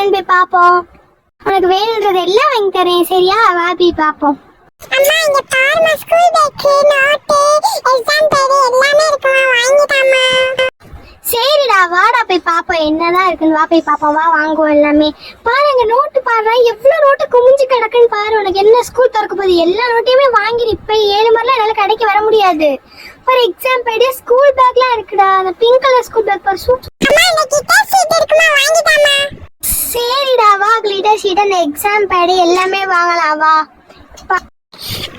என்னன்னு போய் பாப்போம். உனக்கு வேணும்ன்றது எல்லாம் வாங்கி தரேன் சரியா? வா போய் பாப்போம். அம்மா இங்க பாருமா, school bag, note, exam pad எல்லாமே இருக்கு, வாங்கிட்டாமா. சரிடா வாடா போய் பாப்போம் என்னதான் இருக்குன்னு. வா போய் பாப்போம், வா வாங்குவோம் எல்லாமே. பாருங்க நோட்டு பாரு, எவ்வளவு நோட்டு குமிஞ்சு கிடக்குன்னு பாரு. உனக்கு என்ன ஸ்கூல் திறக்க போகுது, எல்லா நோட்டையுமே வாங்கிடு. இப்ப 7 மாதிரிலாம் என்னால கடைக்கு வர முடியாது. ஃபார் எக்ஸாம்பிள் ஸ்கூல் பேக்லாம் இருக்குடா, அந்த பிங்க் கலர் ஸ்கூல் பேக் பாரு சூப்பர். அம்மா இந்த கிட்டர் ஷீட் இருக்குமா, வாங்கிட்டாமா. சரிடா வா, கிளிட்டர் ஷீட் அந்த எக்ஸாம் பேட் எல்லாமே வாங்கலாம் வா.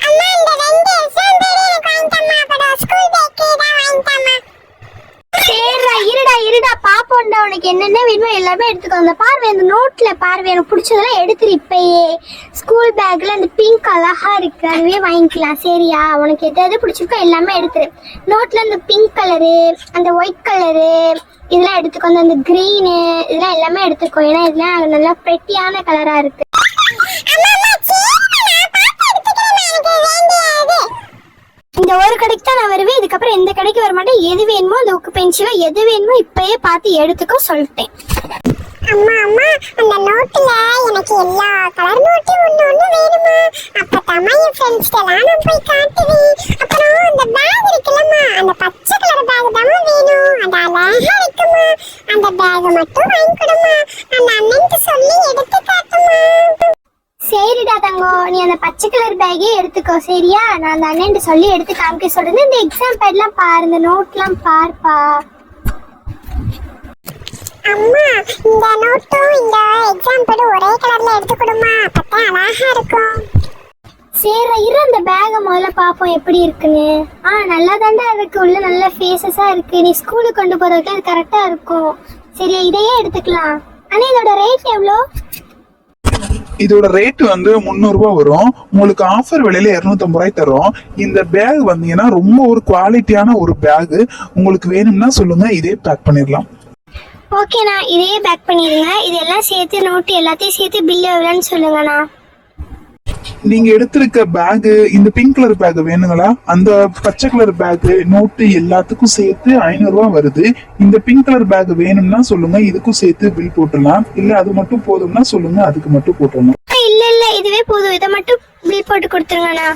அம்மா இந்த 2 எக்ஸாம் பேட் எனக்கு வாங்கிட்டாமா. அப்புறம் ஸ்கூல் பேக் தான் வாங்கிட்டாமா. சரிடா இருடா பாப்போம்டா. உனக்கு என்னென்ன வேணுமோ எல்லாமே எடுத்துக்கோ. அந்த பார்வை அந்த நோட்ல பார்வை எனக்கு பிடிச்சதெல்லாம் எடுத்துரு. இப்பயே ஸ்கூல் பேக்ல அந்த பிங்க் அழகா இருக்கு, அதுவே வாங்கிக்கலாம் சரியா? உனக்கு எது பிடிச்சிருக்கோ எல்லாமே எடுத்துரு. நோட்ல அந்த பிங்க் கலரு, அந்த ஒயிட் கலரு இதெல்லாம் எடுத்துக்கோ. அந்த கிரீனு இதெல்லாம் எல்லாமே எடுத்துக்கோ. ஏன்னா இதெல்லாம் நல்லா பிரெட்டியான கலரா இருக்கு. இந்த ஒரு கடைக்கு தான் நான் வருவேன், இதுக்கப்புறம் எந்த கடைக்கு வர மாட்டேன். எது வேணுமோ அந்த உக்கு பென்சிலோ எது வேணுமோ இப்பயே பார்த்து எடுத்துக்கோ சொல்லிட்டேன். அம்மா அம்மா அந்த நோட்ல எனக்கு எல்லா கலர் நோட்டும் ஒண்ணு வேணுமா. அப்பதாம்மா என் ஃப்ரெண்ட்ஸ்க்கெல்லாம் நான் போய் காட்டுவேன். அப்புறம் அந்த பேக் இருக்குல்லம்மா, அந்த பச்சை கலர் பேக் தாம்மா வேணும். அந்த அழகா இருக்குமா, அந்த பேக் மட்டும் வாங்கி கொடுமா. அந்த அண்ணனுக்கு சொல்லி எடுத்து காட்டுமா. சரிடா தங்கம், நீ அந்த பச்சை கலர் பேக்கே எடுத்துக்கோ சரியா? நான் அந்த அண்ணன் சொல்லி எடுத்து காமிக்க சொல்றது. இந்த எக்ஸாம் பேட்லாம் பாரு, இந்த நோட்லாம் பார்ப்பா. அம்மா இந்த நோட்டும் இந்த எக்ஸாம் பேடும் ஒரே கலர்ல எடுத்து கொடுமா, அப்பதான் அழகா இருக்கும். சரி இரு, அந்த பேக்கை முதல்ல பார்ப்போம் எப்படி இருக்குன்னு. நல்லா தாண்டா இருக்கு, உள்ள நல்ல ஃபேஸஸா இருக்கு. நீ ஸ்கூலுக்கு கொண்டு போறதுக்கு அது கரெக்டா இருக்கும் சரியா? இதையே எடுத்துக்கலாம். ஆனா இதோட ரேட் எவ்வளோ? இதோட ரேட் வந்து 300 ரூபாய் வரும். உங்களுக்கு ஆஃபர் விலையில 250 ரூபாய் தரும். இந்த பேக் வந்தீங்கன்னா ரொம்ப ஒரு குவாலிட்டியான ஒரு பேக். உங்களுக்கு வேணும்னா சொல்லுங்க, இதே பேக் பண்ணிடலாம். ஓகேண்ணா இதையே பேக் பண்ணிடுங்க. இதெல்லாம் சேர்த்து நோட்டு எல்லாத்தையும் சேர்த்து பில் எவ்வளோன்னு சொல்லுங்கண்ணா. நீங்க எடுத்திருக்க பேக் இந்த பிங்க் கலர் பேக் வேணுங்களா? அந்த பச்சை கலர் பேக் நோட்டு எல்லாத்துக்கும் சேர்த்து 500 ரூபாய் வருது. இந்த பிங்க் கலர் பேக் வேணும்னா சொல்லுங்க, இதுக்கும் சேர்த்து பில் போட்டுடலாம். இல்ல அது மட்டும் போதும்னா சொல்லுங்க, அதுக்கு மட்டும் போட்டுடலாம். இல்ல இதுவே போதும், இதை மட்டும் பில் போட்டு கொடுத்துருங்கண்ணா.